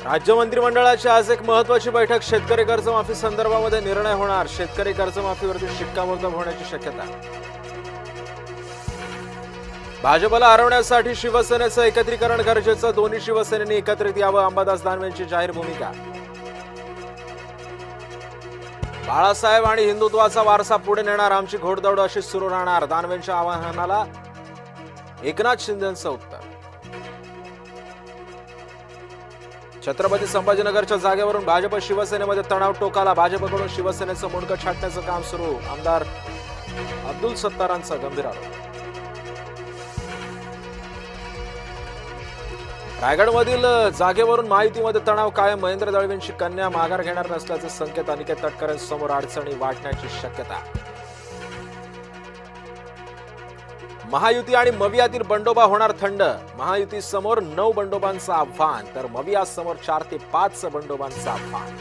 राज्य मंत्रिमंडळाची आज एक महत्त्वाची बैठक. शेतकरी कर्जमाफी संदर्भामध्ये निर्णय होणार. शेतकरी कर्जमाफीवरती शिक्कामोर्तब होण्याची शक्यता. भाजपला हरवण्यासाठी शिवसेनेचं एकत्रीकरण गरजेचं. दोन्ही शिवसेनेने एकत्रित यावं. अंबादास दानवेंची जाहीर भूमिका. बाळासाहेब आणि हिंदुत्वाचा वारसा पुढे नेणार. आमची घोडदौड अशीच सुरू राहणार. दानवेंच्या आवाहनाला एकनाथ शिंदेंचं उत्तर. छत्रपती संभाजीनगरच्या जागेवरून भाजप शिवसेनेमध्ये तणाव टोकाला. भाजपकडून शिवसेनेचं मुंडकं छाटण्याचं काम सुरू. आमदार अब्दुल सत्तारांचा गंभीर आरोप. रायगडमधील जागेवरून महायुतीमध्ये तणाव कायम. महेंद्र दळवींची कन्या माघार घेणार नसल्याचे संकेत. अनिकेत तटकरेंसमोर अडचणी वाढण्याची शक्यता. महायुती आणि मवियातील बंडोबा होणार थंड. महायुती समोर 9 बंडोबांचं आव्हान, तर मविया समोर 4 ते 5 बंडोबांचं आव्हान.